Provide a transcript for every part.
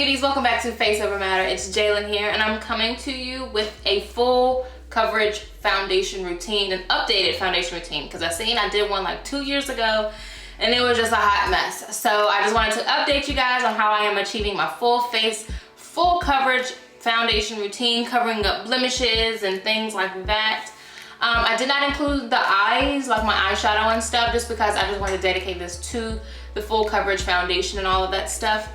beauties, welcome back to Face Over Matter. It's Jalen here, and I'm coming to you with a full coverage foundation routine, an updated foundation routine, because I did one like 2 years ago and it was just a hot mess. So I just wanted to update you guys on how I am achieving my full face, full coverage foundation routine, covering up blemishes and things like that. I did not include the eyes, like my eyeshadow and stuff, just because I just wanted to dedicate this to the full coverage foundation and all of that stuff.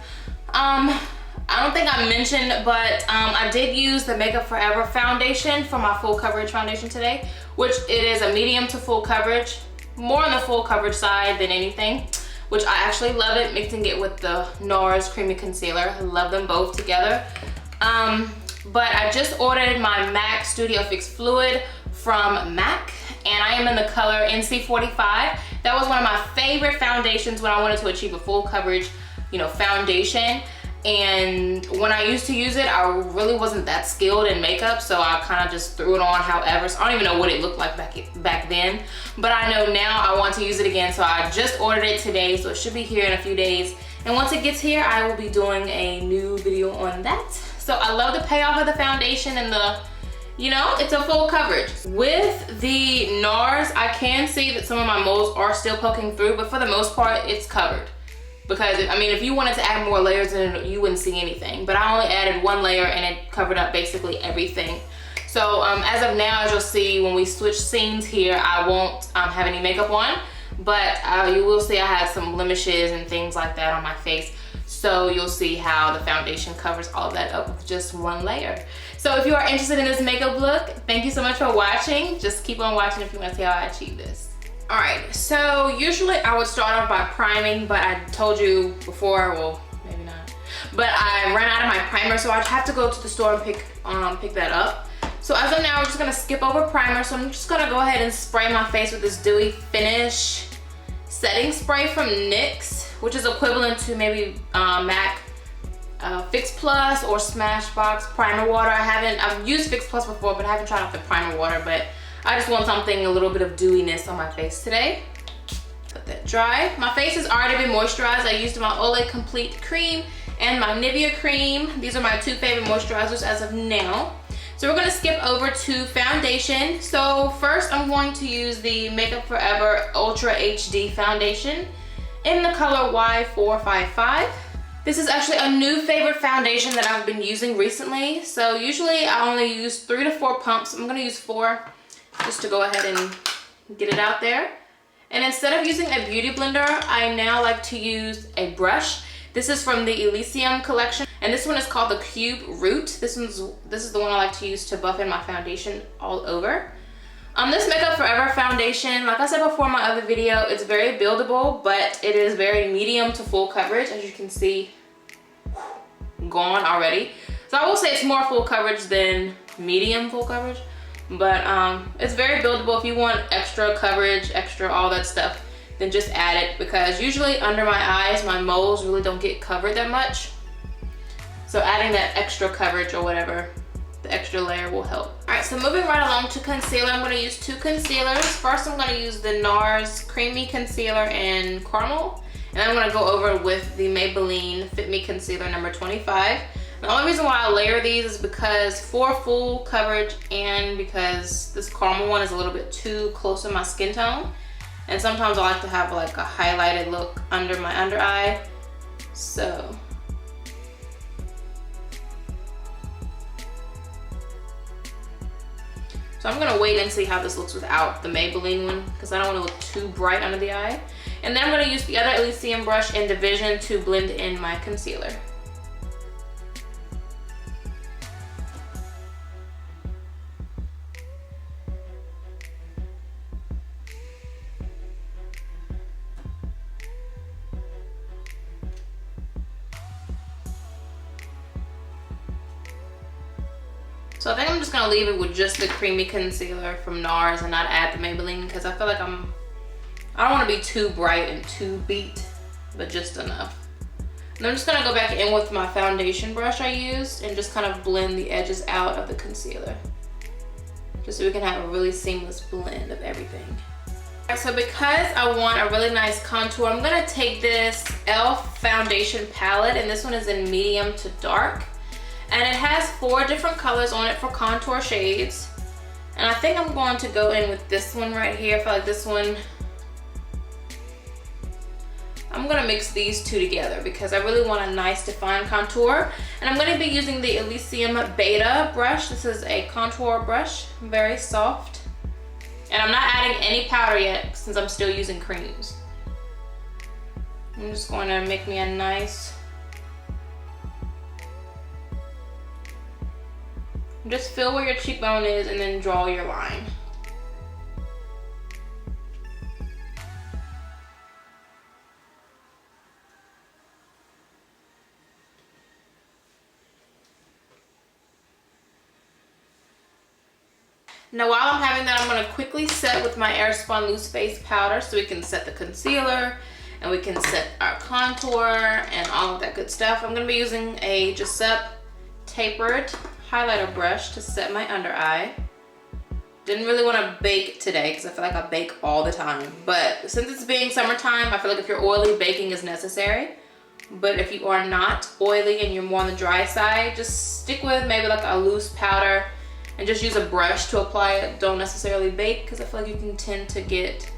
I don't think I mentioned, but I did use the Makeup Forever foundation for my full coverage foundation today, which it is a medium to full coverage, more on the full coverage side than anything, which I actually love it, mixing it with the NARS Creamy Concealer. I love them both together. But I just ordered my MAC Studio Fix Fluid from MAC, and I am in the color NC45. That was one of my favorite foundations when I wanted to achieve a full coverage, foundation. And when I used to use it, I really wasn't that skilled in makeup, so I kind of just threw it on however. So I don't even know what it looked like back then, but I know now I want to use it again. So I just ordered it today, so it should be here in a few days. And once it gets here, I will be doing a new video on that. So I love the payoff of the foundation and the, it's a full coverage. With the NARS, I can see that some of my moles are still poking through, but for the most part, it's covered. Because, if you wanted to add more layers, then you wouldn't see anything. But I only added one layer and it covered up basically everything. So as of now, as you'll see, when we switch scenes here, I won't have any makeup on. But you will see I have some blemishes and things like that on my face. So you'll see how the foundation covers all of that up with just one layer. So if you are interested in this makeup look, thank you so much for watching. Just keep on watching if you want to see how I achieve this. Alright, so usually I would start off by priming, but I told you before, well, maybe not, but I ran out of my primer, so I'd have to go to the store and pick that up. So as of now, we're just going to skip over primer, so I'm just going to go ahead and spray my face with this Dewy Finish setting spray from NYX, which is equivalent to maybe MAC Fix Plus or Smashbox primer water. I've used Fix Plus before, but I haven't tried out the primer water, but I just want something, a little bit of dewiness on my face today. Let that dry. My face has already been moisturized. I used my Olay Complete Cream and my Nivea Cream. These are my two favorite moisturizers as of now. So we're gonna skip over to foundation. So first I'm going to use the Makeup Forever Ultra HD foundation in the color Y455. This is actually a new favorite foundation that I've been using recently. So usually I only use 3 to 4 pumps. I'm gonna use 4. Just to go ahead and get it out there. And instead of using a beauty blender, I now like to use a brush. This is from the ELYSIUM collection, and this one is called the Cube Root. This is the one I like to use to buff in my foundation all over. This Makeup Forever foundation, like I said before in my other video, it's very buildable, but it is very medium to full coverage, as you can see, gone already. So I will say it's more full coverage than medium full coverage. But it's very buildable. If you want extra coverage, extra all that stuff, then just add it, because usually under my eyes, my moles really don't get covered that much. So adding that extra coverage or whatever, the extra layer will help. Alright, so moving right along to concealer, I'm going to use 2 concealers. First, I'm going to use the NARS Creamy Concealer in Caramel. And I'm going to go over with the Maybelline Fit Me Concealer number 25. The only reason why I layer these is because for full coverage and because this caramel one is a little bit too close to my skin tone. And sometimes I like to have like a highlighted look under my under eye. So I'm gonna wait and see how this looks without the Maybelline one, because I don't want to look too bright under the eye. And then I'm gonna use the other ELYSIUM brush in Division to blend in my concealer. So I think I'm just gonna leave it with just the creamy concealer from NARS and not add the Maybelline, because I feel like I don't want to be too bright and too beat, but just enough. And I'm just gonna go back in with my foundation brush I used and just kind of blend the edges out of the concealer, just so we can have a really seamless blend of everything. Alright, so because I want a really nice contour, I'm gonna take this e.l.f. foundation palette, and this one is in medium to dark. And it has 4 different colors on it for contour shades. And I think I'm going to go in with this one right here. I feel like this one, I'm gonna mix these 2 together because I really want a nice defined contour. And I'm gonna be using the ELYSIUM Beaute brush. This is a contour brush, very soft. And I'm not adding any powder yet since I'm still using creams. I'm just going to make me a nice, just fill where your cheekbone is and then draw your line. Now while I'm having that, I'm going to quickly set with my Airspun Loose Face Powder so we can set the concealer and we can set our contour and all of that good stuff. I'm going to be using a Giuseppe tapered highlighter brush to set my under eye. Didn't really want to bake today because I feel like I bake all the time. But since it's being summertime, I feel like if you're oily, baking is necessary. But if you are not oily and you're more on the dry side, just stick with maybe like a loose powder and just use a brush to apply it. Don't necessarily bake because I feel like you can tend to get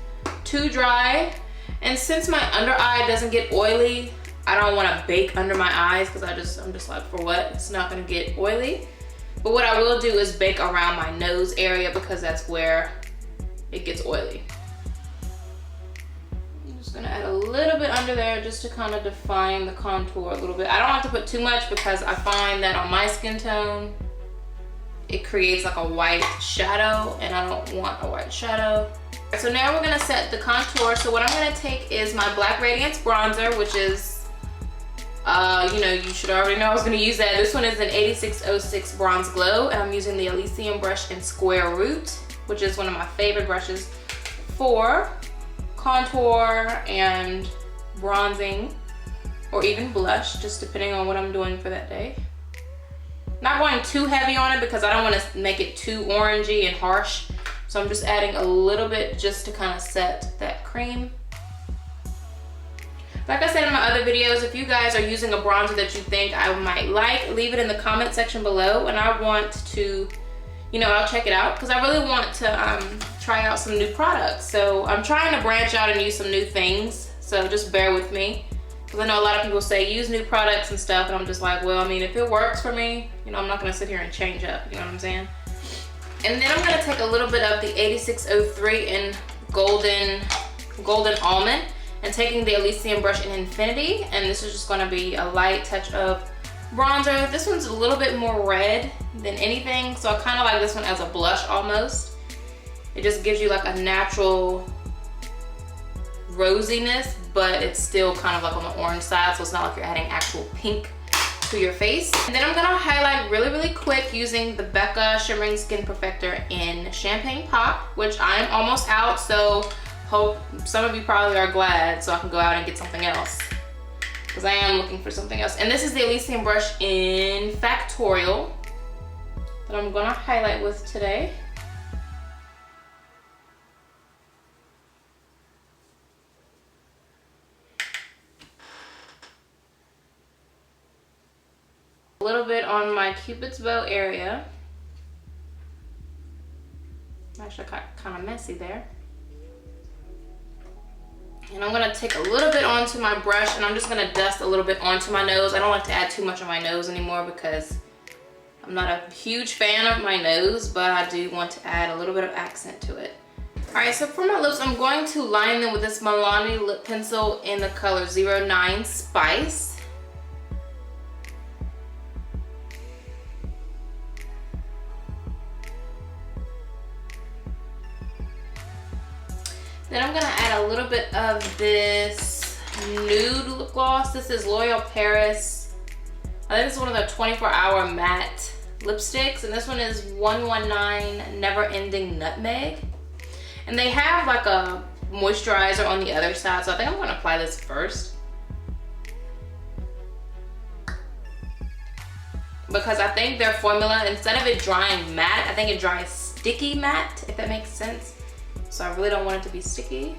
too dry. And since my under eye doesn't get oily, I don't want to bake under my eyes because I'm just like, for what? It's not going to get oily. But what I will do is bake around my nose area because that's where it gets oily. I'm just going to add a little bit under there just to kind of define the contour a little bit. I don't have to put too much because I find that on my skin tone, it creates like a white shadow and I don't want a white shadow. So now we're gonna set the contour. So what I'm gonna take is my Black Radiance bronzer, which is, you know, you should already know I was gonna use that. This one is an 8606 Bronze Glow, and I'm using the ELYSIUM brush in Square Root, which is one of my favorite brushes for contour and bronzing, or even blush, just depending on what I'm doing for that day. Not going too heavy on it because I don't want to make it too orangey and harsh. So I'm just adding a little bit just to kind of set that cream. Like I said in my other videos, if you guys are using a bronzer that you think I might like, leave it in the comment section below, and I want to, you know, I'll check it out because I really want to try out some new products. So I'm trying to branch out and use some new things. So just bear with me. Because I know a lot of people say use new products and stuff, and I'm just like, well, I mean, if it works for me, you know, I'm not gonna sit here and change up, you know what I'm saying? And then I'm gonna take a little bit of the 8603 in golden almond, and taking the ELYSIUM brush in Infinity, and this is just gonna be a light touch of bronzer. This one's a little bit more red than anything, so I kind of like this one as a blush almost. It just gives you like a natural rosiness, but it's still kind of like on the orange side, so it's not like you're adding actual pink to your face. And then I'm gonna highlight really, really quick using the Becca Shimmering Skin Perfector in Champagne Pop, which I'm almost out, so hope some of you probably are glad so I can go out and get something else, because I am looking for something else. And this is the ELYSIUM brush in Factorial that I'm gonna highlight with today. A little bit on my Cupid's bow area. Actually got kind of messy there. And I'm gonna take a little bit onto my brush, and I'm just gonna dust a little bit onto my nose. I don't like to add too much on my nose anymore because I'm not a huge fan of my nose, but I do want to add a little bit of accent to it. All right, so for my lips, I'm going to line them with this Milani lip pencil in the color 09 Spice. Then I'm gonna add a little bit of this nude lip gloss. This is L'Oreal Paris. I think this is one of the 24-hour matte lipsticks, and this one is 119 Never Ending Nutmeg. And they have like a moisturizer on the other side, so I think I'm gonna apply this first, because I think their formula, instead of it drying matte, I think it dries sticky matte, if that makes sense. So I really don't want it to be sticky.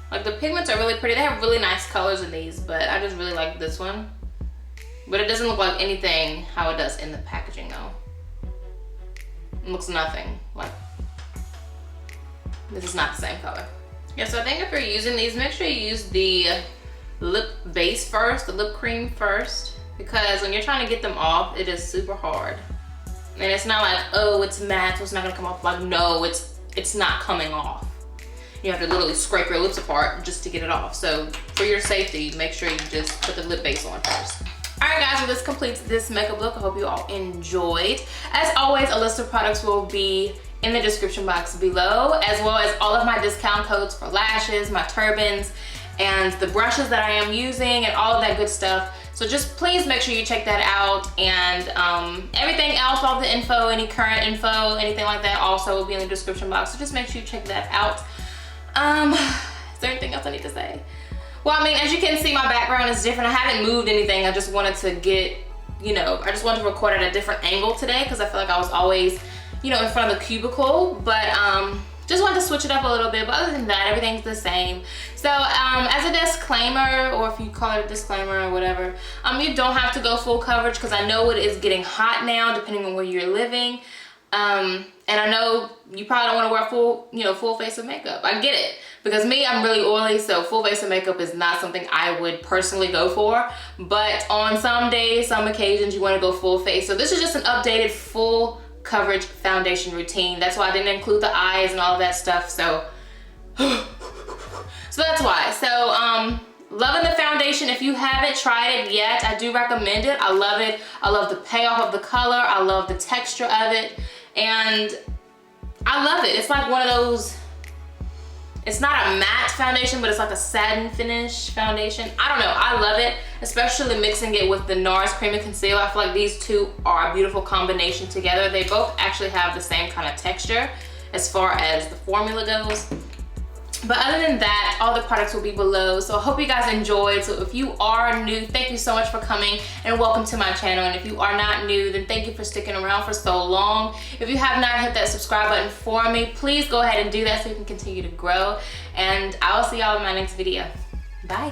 Like the pigments are really pretty. They have really nice colors in these, but I just really like this one. But it doesn't look like anything how it does in the packaging though. It looks nothing like, this is not the same color. Yeah, so I think if you're using these, make sure you use the lip base first, the lip cream first, because when you're trying to get them off, it is super hard. And it's not like, oh, it's matte, so it's not gonna come off. Like, no, it's not coming off. You have to literally scrape your lips apart just to get it off. So for your safety, make sure you just put the lip base on first. All right guys, well this completes this makeup look. I hope you all enjoyed. As always, a list of products will be in the description box below, as well as all of my discount codes for lashes, my turbans, and the brushes that I am using and all of that good stuff. So just please make sure you check that out, and everything else, all the info, any current info, anything like that also will be in the description box. So just make sure you check that out. Is there anything else I need to say? Well, I mean, as you can see, my background is different. I haven't moved anything. I just wanted to get, you know, I just wanted to record at a different angle today because I feel like I was always, you know, in front of the cubicle. But just wanted to switch it up a little bit. But other than that, everything's the same. So as a disclaimer, or if you call it a disclaimer or whatever, you don't have to go full coverage because I know it is getting hot now depending on where you're living. And I know you probably don't want to wear full, you know, full face of makeup. I get it. Because me, I'm really oily, so full face of makeup is not something I would personally go for. But on some days, some occasions, you want to go full face. So this is just an updated full coverage foundation routine. That's why I didn't include the eyes and all of that stuff. So, so that's why. So, loving the foundation. If you haven't tried it yet, I do recommend it. I love it. I love the payoff of the color. I love the texture of it. And I love it. It's like one of those, it's not a matte foundation, but it's like a satin finish foundation. I don't know, I love it, especially mixing it with the NARS Cream and Concealer. I feel like these two are a beautiful combination together. They both actually have the same kind of texture as far as the formula goes. But other than that, all the products will be below. So I hope you guys enjoyed. So if you are new, thank you so much for coming and welcome to my channel. And if you are not new, then thank you for sticking around for so long. If you have not hit that subscribe button for me, please go ahead and do that so you can continue to grow. And I will see y'all in my next video. Bye.